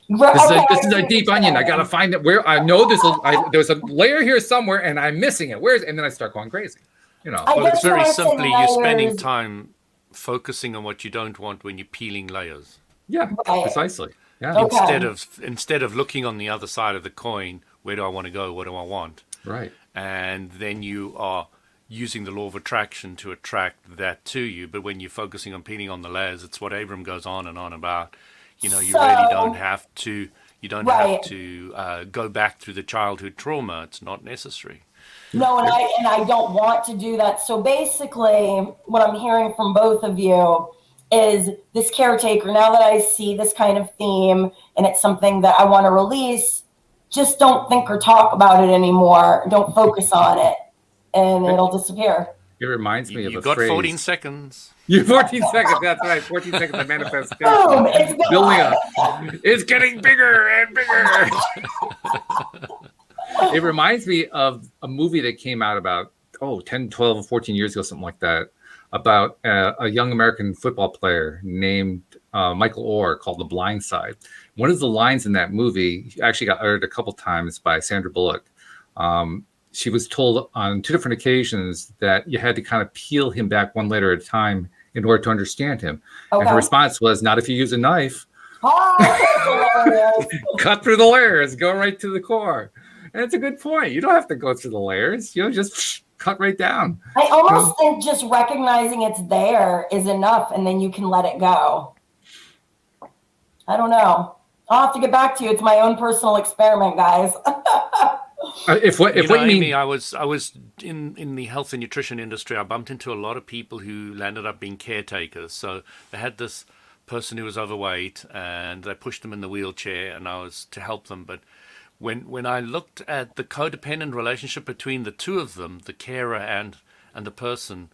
B: This
A: is a deep onion. I got to find it where I know there's a layer here somewhere and I'm missing it. And then I start going crazy.
C: Well, it's very simply you're spending time focusing on what you don't want when you're peeling layers.
A: Yeah,
B: right.
A: Precisely. Yeah.
B: Okay.
C: Instead of looking on the other side of the coin, where do I want to go? What do I want?
A: Right.
C: And then you are using the law of attraction to attract that to you. But when you're focusing on peeling on the layers, it's what Abram goes on and on about. You really don't have to. You don't have to go back through the childhood trauma. It's not necessary.
B: No, and I don't want to do that. So basically, what I'm hearing from both of you is this caretaker. Now that I see this kind of theme and it's something that I want to release, just don't think or talk about it anymore. Don't focus on it, and it'll disappear.
A: It reminds me of a phrase.
C: You've got 14 seconds.
A: 14 seconds. That's right. 14 seconds of manifestation.
B: Boom, it's
A: building up. It's getting bigger and bigger. It reminds me of a movie that came out about 10, 12, 14 years ago, something like that, about a young American football player named Michael Orr called The Blind Side. One of the lines in that movie actually got uttered a couple times by Sandra Bullock. She was told on 2 different occasions that you had to kind of peel him back one layer at a time in order to understand him.
B: Okay.
A: And her response was, not if you use a knife.
B: Oh,
A: Cut through the layers, go right to the core. And it's a good point. You don't have to go through the layers. Just cut right down.
B: I almost think just recognizing it's there is enough, and then you can let it go. I don't know. I'll have to get back to you. It's my own personal experiment, guys.
A: If what you
C: Amy,
A: mean,
C: I was in the health and nutrition industry. I bumped into a lot of people who landed up being caretakers. So they had this person who was overweight, and they pushed them in the wheelchair, and I was to help them. But when I looked at the codependent relationship between the two of them, the carer and the person,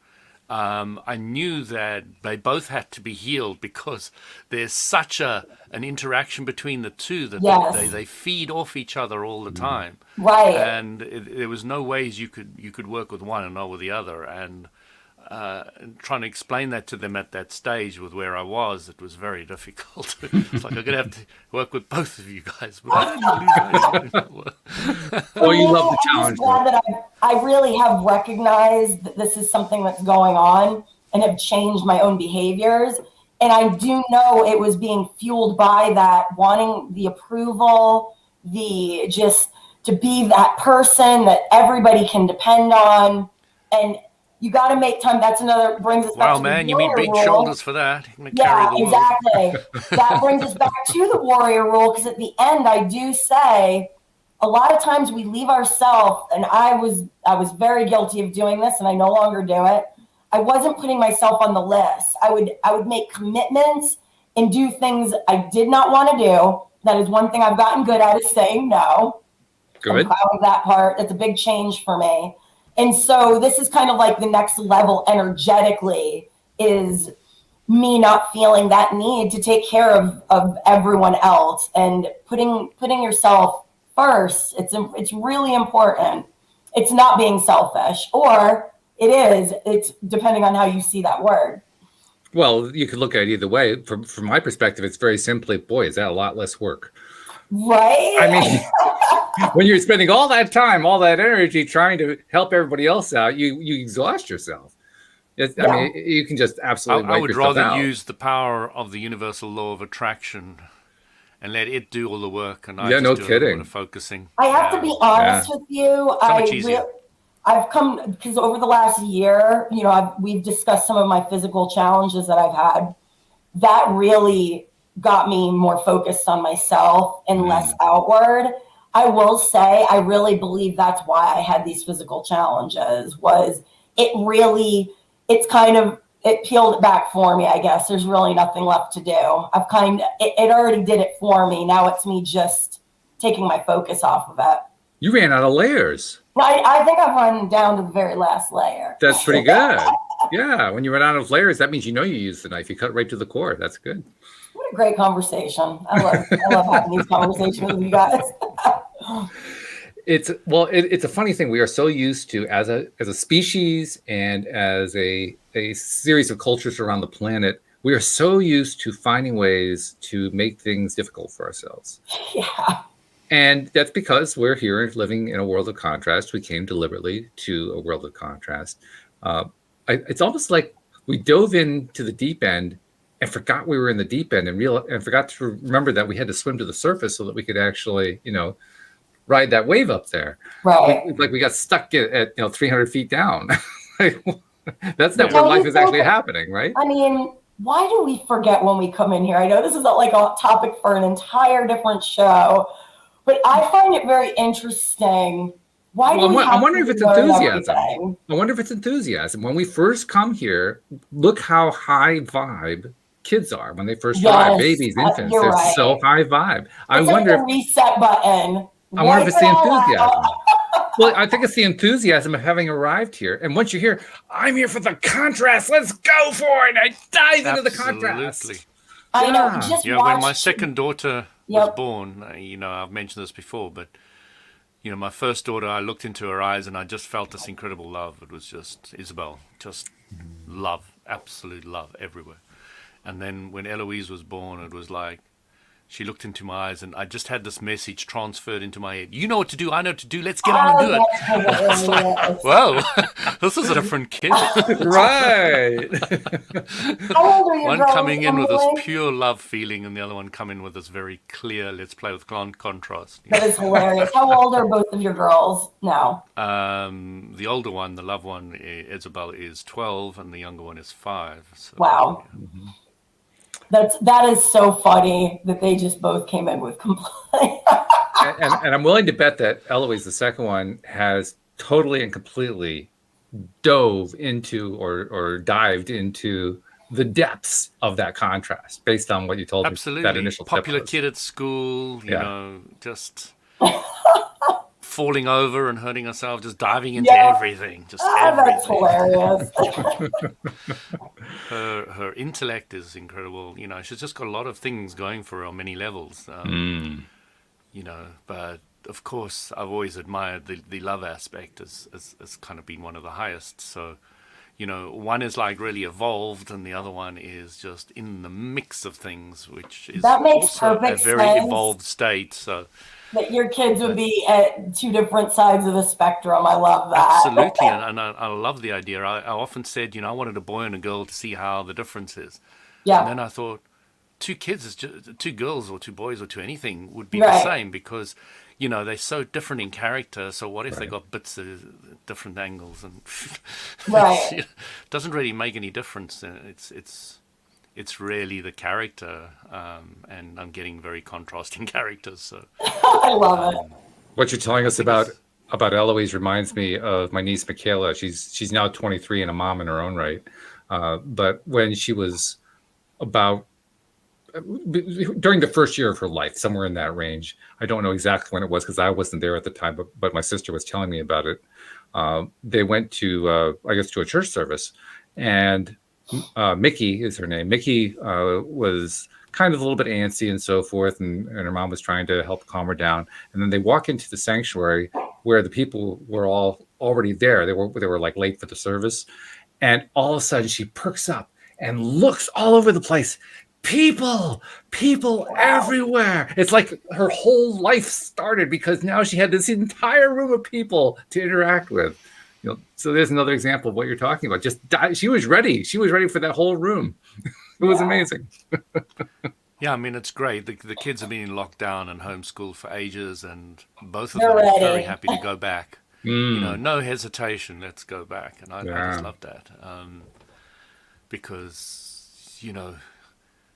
C: I knew that they both had to be healed, because there's such an interaction between the two that
B: Yes.
C: they feed off each other all the time.
B: Right.
C: And there was no ways you could work with one and not with the other. And trying to explain that to them at that stage with where I was, it was very difficult. It's like, I'm going to have to work with both of you guys.
A: well, you love the challenge.
B: I'm glad that I really have recognized that this is something that's going on and have changed my own behaviors. And I do know it was being fueled by that, wanting the approval, the just to be that person that everybody can depend on. And you got to make time. That's another, brings us back
C: Wow,
B: to
C: man,
B: the
C: you need
B: warrior
C: big
B: rule.
C: shoulders for that. You can
B: Yeah,
C: carry the world.
B: exactly. That brings us back to the warrior rule, because at the end, I do say a lot of times we leave ourselves, and I was very guilty of doing this, and I no longer do it. I wasn't putting myself on the list. I would make commitments and do things I did not want to do. That is one thing I've gotten good at, is saying no.
A: Good.
B: I'm proud of that part. It's a big change for me. And so this is kind of like the next level energetically, is me not feeling that need to take care of everyone else and putting yourself first. It's really important. It's not being selfish, or it is. It's depending on how you see that word.
A: Well, you could look at it either way. From my perspective, it's very simply, boy, is that a lot less work.
B: Right?
A: I mean, when you're spending all that time, all that energy trying to help everybody else out, you exhaust yourself. I mean, you can just absolutely
C: I
A: wipe
C: would
A: yourself
C: rather
A: out.
C: use the power of the universal law of attraction and let it do all the work, and I
A: Yeah,
C: just
A: no
C: do a little bit
A: kidding.
C: of focusing.
B: I have to be honest with you.
C: much easier.
B: I've come, because over the last year, we've discussed some of my physical challenges that I've had. That really got me more focused on myself and less outward. I will say, I really believe that's why I had these physical challenges. It peeled it back for me, I guess. There's really nothing left to do. It already did it for me. Now it's me just taking my focus off of it.
A: You ran out of layers.
B: I think I've run down to the very last layer.
A: That's pretty good. Yeah, when you run out of layers, that means you use the knife. You cut right to the core. That's good.
B: What a great conversation. I love having these conversations with you guys.
A: It's a funny thing. We are so used to, as a species and as a series of cultures around the planet, we are so used to finding ways to make things difficult for ourselves.
B: Yeah.
A: And that's because we're here living in a world of contrast. We came deliberately to a world of contrast. It's almost like we dove into the deep end and forgot we were in the deep end, and forgot to remember that we had to swim to the surface so that we could actually, ride that wave up there.
B: Right.
A: We got stuck at 300 feet down. That's not where life is actually happening, right?
B: I mean, why do we forget when we come in here? I know this is like a topic for an entire different show, but I find it very interesting. I
A: wonder if it's enthusiasm. I wonder if it's enthusiasm. When we first come here, look how high vibe kids are when they first arrive. Babies, infants, they're right. So high vibe. I wonder
B: like the reset button.
A: I wonder if it's the enthusiasm. Well, I think it's the enthusiasm of having arrived here. And once you're here, I'm here for the contrast. Let's go for it. I dive into the contrast.
B: I know. Just
C: when my second daughter was born, I've mentioned this before, but my first daughter, I looked into her eyes and I just felt this incredible love. It was just Isabel, just love, absolute love everywhere. And then when Eloise was born, it was like she looked into my eyes, and I just had this message transferred into my head. You know what to do. I know what to do. Let's get on and do it.
B: That's
C: It's like,
B: hilarious.
C: whoa, this is a different kid.
A: Right.
B: How old are your
C: One
B: girls,
C: coming in with this
B: Emily?
C: pure love feeling, and the other one coming with this very clear, let's play with contrast.
B: That is hilarious. How old are both of your girls now?
C: The older one, the love one, Isabel, is 12, and the younger one is 5. So,
B: Wow. That is so funny that they just both came in with complaint.
A: And I'm willing to bet that Eloise, the second one, has totally and completely dove into or dived into the depths of that contrast based on what you told
C: absolutely.
A: me that initial
C: Popular
A: tip was.
C: kid at school, you
A: Yeah.
C: know, just falling over and hurting herself, just diving into
B: Yeah.
C: everything. Just
B: That's
C: everything.
B: hilarious.
C: Her intellect is incredible. You know, she's just got a lot of things going for her on many levels. You know, but of course, I've always admired the love aspect as kind of been one of the highest. So, you know, one is like really evolved, and the other one is just in the mix of things, which is
B: That makes
C: also a
B: perfect
C: very
B: sense.
C: evolved state. So,
B: That your kids would be at two different sides of the spectrum. I love that.
C: absolutely, and I love the idea. I often said, you know, I wanted a boy and a girl to see how the difference is.
B: Yeah.
C: And then I thought, two kids is just two girls or two boys or two anything would be
B: Right.
C: the same, because, you know, they're so different in character. So what if they got bits of different angles, and
B: Right.
C: it doesn't really make any difference. It's really the character, and I'm getting very contrasting characters. So
B: I love it.
A: What you're telling us about Eloise reminds me of my niece Michaela. She's now 23 and a mom in her own right. But when she was about during the first year of her life, somewhere in that range, I don't know exactly when it was because I wasn't there at the time, but my sister was telling me about it. They went to I guess to a church service, and Mickey is her name. Mickey was kind of a little bit antsy and so forth, and her mom was trying to help calm her down. And then they walk into the sanctuary where the people were all already there. They were like late for the service, and all of a sudden she perks up and looks all over the place. People everywhere. It's like her whole life started because now she had this entire room of people to interact with. You know, so there's another example of what you're talking about. She was ready. She was ready for that whole room. It was amazing.
C: yeah, I mean, it's great. The kids have been in lockdown and homeschooled for ages, and both of
B: They're
C: them are
B: ready.
C: very happy to go back. You know, no hesitation. Let's go back, and I just love that, because, you know,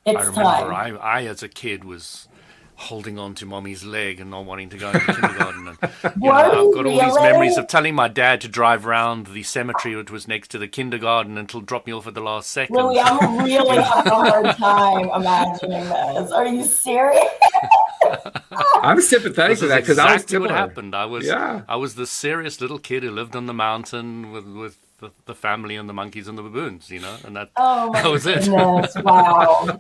C: I
B: It's
C: remember
B: time.
C: I as a kid was holding on to mommy's leg and not wanting to go into kindergarten. And, you know,
B: Were
C: I've
B: you
C: got all these
B: really?
C: memories of telling my dad to drive round the cemetery, which was next to the kindergarten, and he'll drop me off at the last second.
B: Louis, I'm really having a hard time imagining this. Are you serious?
A: I'm sympathetic
C: This
A: to
C: is
A: that because I was
C: exactly what
A: similar.
C: happened. I was the serious little kid who lived on the mountain with the family and the monkeys and the baboons, you know, and
B: Oh my
C: that was it.
B: goodness! Wow.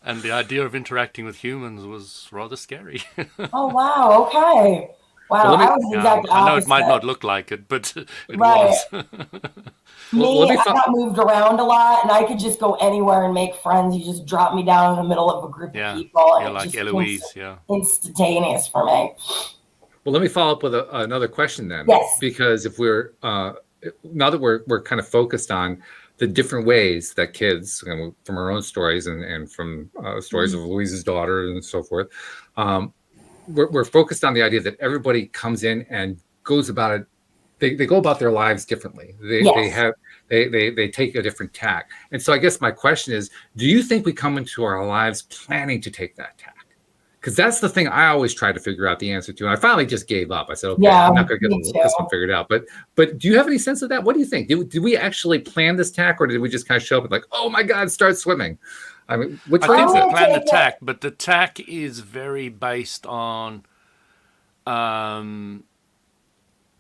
C: And the idea of interacting with humans was rather scary.
B: Oh wow. Okay. Wow.
A: Well, let me-
B: I was the exact
C: I know it might
B: opposite.
C: not look like it, but it
B: Right.
C: was.
B: Me,
A: let me
B: I got moved around a lot, and I could just go anywhere and make friends. You just drop me down in the middle of a group
C: Yeah,
B: of people, and
C: you're
B: it
C: like
B: just
C: Eloise, yeah.
B: instantaneous for me.
A: Well, let me follow up with another question then.
B: Yes.
A: Because if we're now that we're kind of focused on the different ways that kids, you know, from our own stories and from stories of Louise's daughter and so forth, we're focused on the idea that everybody comes in and goes about it. They go about their lives differently.
B: Yes.
A: They take a different tack. And so I guess my question is, do you think we come into our lives planning to take that tack? Because that's the thing I always try to figure out the answer to. And I finally just gave up. I said, okay,
B: Yeah,
A: I'm not going to
B: me
A: get this
B: too.
A: one figured out. But do you have any sense of that? What do you think? Did we actually plan this tack, or did we just kind of show up and like, oh my God, start swimming? I mean, which
C: I
A: way
C: think
A: is
C: we
A: it?
C: planned the
B: take it.
C: tack, but the tack is very based on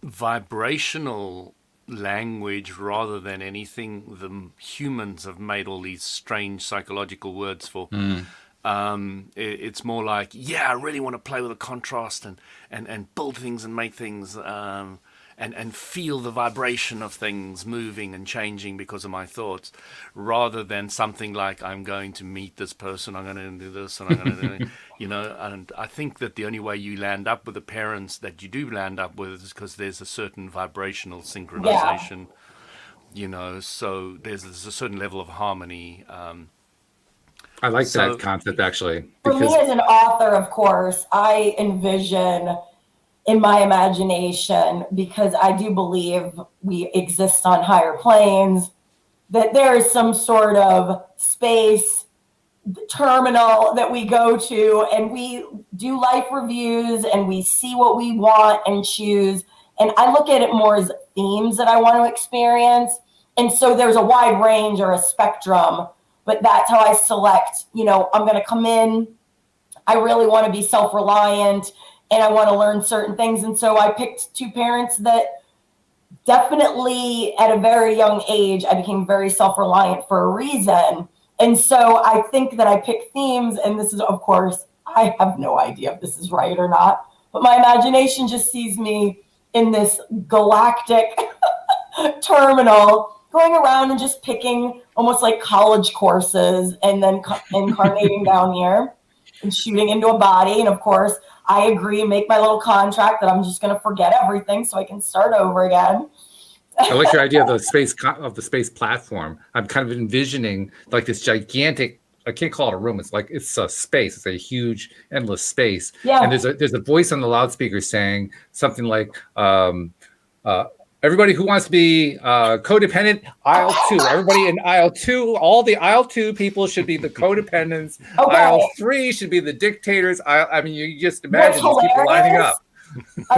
C: vibrational language rather than anything the humans have made all these strange psychological words for. It's more like, yeah, I really want to play with the contrast and build things and make things. and feel the vibration of things moving and changing because of my thoughts, rather than something like, I'm going to meet this person, I'm going to do this, and I'm going to do, and I think that the only way you land up with the parents that you do land up with is because there's a certain vibrational synchronization, so there's a certain level of harmony.
A: I like that concept, actually.
B: For me as an author, of course, I envision in my imagination, because I do believe we exist on higher planes, that there is some sort of space terminal that we go to, and we do life reviews, and we see what we want and choose. And I look at it more as themes that I want to experience. And so there's a wide range or a spectrum, but that's how I select, I'm going to come in. I really want to be self-reliant, and I want to learn certain things. And so I picked two parents that definitely at a very young age, I became very self-reliant for a reason. And so I think that I pick themes, and this is, of course, I have no idea if this is right or not, but my imagination just sees me in this galactic terminal going around and just picking almost like college courses, and then incarnating down here and shooting into a body. And of course, I agree and make my little contract that I'm just going to forget everything so I can start over again.
A: I like your idea of the space platform. I'm kind of envisioning like this gigantic, I can't call it a room. It's a space. It's a huge, endless space.
B: Yeah.
A: And there's a voice on the loudspeaker saying something like, everybody who wants to be codependent, aisle 2. Everybody in aisle 2, all the aisle 2 people should be the codependents.
B: Okay.
A: Aisle 3 should be the dictators. I mean, you just imagine these people lining up.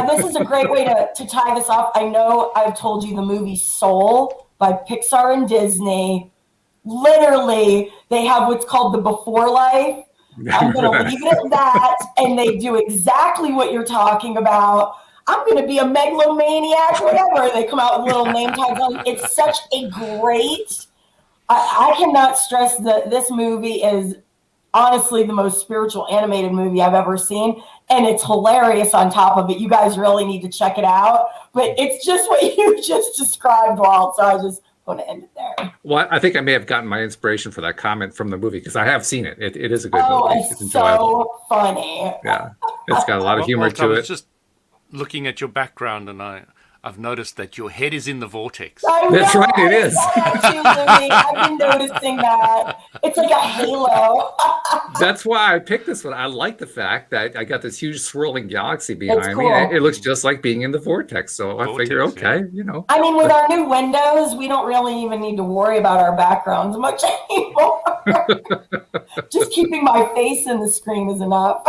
B: This is a great way to tie this off. I know I've told you the movie Soul by Pixar and Disney. Literally, they have what's called the before life. I'm going to leave it at that. And they do exactly what you're talking about. I'm going to be a megalomaniac, whatever. They come out with little name tags on. It's such a great, I cannot stress that this movie is honestly the most spiritual animated movie I've ever seen. And it's hilarious on top of it. You guys really need to check it out. But it's just what you just described, Walt. So I just want to end it there.
A: Well, I think I may have gotten my inspiration for that comment from the movie, because I have seen it. It is a good movie.
B: It's enjoyable. So funny.
A: Yeah. It's got a lot of humor to it.
C: Just looking at your background, and I've noticed that your head is in the vortex.
A: That's right, it is.
B: I've been noticing that. It's like a halo.
A: That's why I picked this one. I like the fact that I got this huge swirling galaxy behind me.
B: Cool.
A: It looks just like being in the vortex. So I figure, okay,
B: I mean, with our new windows, we don't really even need to worry about our backgrounds much anymore. Just keeping my face in the screen is enough.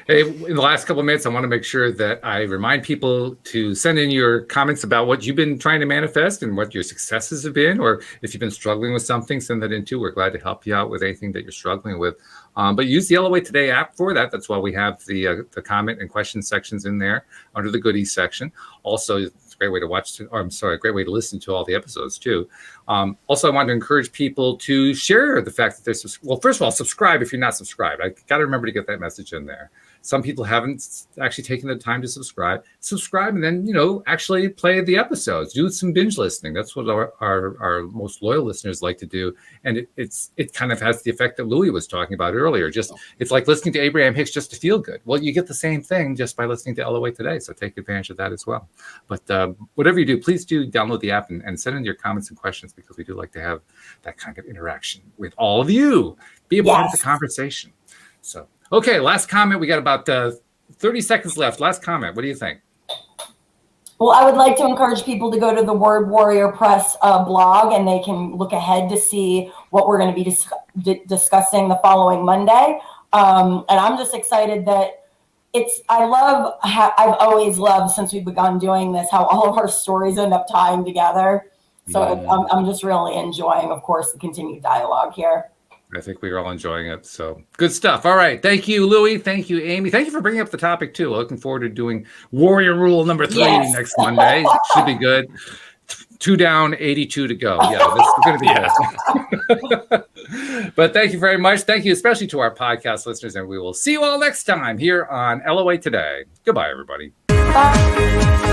A: Hey, in the last couple of minutes, I want to make sure that I remind people to send in your comments about what you've been trying to manifest and what your successes have been, or if you've been struggling with something, send that in too. We're glad to help you out with anything that you're struggling with. But use the LOA Today app for that. That's why we have the comment and question sections in there under the goodies section. Also, it's a great way to a great way to listen to all the episodes too. Also, I want to encourage people to share the fact that there's, well, first of all, subscribe if you're not subscribed. I got to remember to get that message in there. Some people haven't actually taken the time to subscribe, and then, actually play the episodes, do some binge listening. That's what our most loyal listeners like to do. And it kind of has the effect that Louis was talking about earlier. It's like listening to Abraham Hicks just to feel good. Well, you get the same thing just by listening to LOA Today. So take advantage of that as well. But whatever you do, please do download the app and send in your comments and questions, because we do like to have that kind of interaction with all of you. Be a part of the conversation. So, okay, last comment. We got about 30 seconds left. Last comment. What do you think?
B: Well, I would like to encourage people to go to the Word Warrior Press blog, and they can look ahead to see what we're going to be discussing the following Monday. And I'm just excited that I've always loved, since we've begun doing this, how all of our stories end up tying together. So I'm just really enjoying, of course, the continued dialogue here.
A: I think we're all enjoying it. So good stuff. All right. Thank you, Louis. Thank you, Amy. Thank you for bringing up the topic too. Looking forward to doing Warrior Rule number 3 next Monday. Should be good. 2 down, 82 to go. Yeah, this is going to be good. But thank you very much. Thank you, especially to our podcast listeners. And we will see you all next time here on LOA Today. Goodbye, everybody.
B: Bye.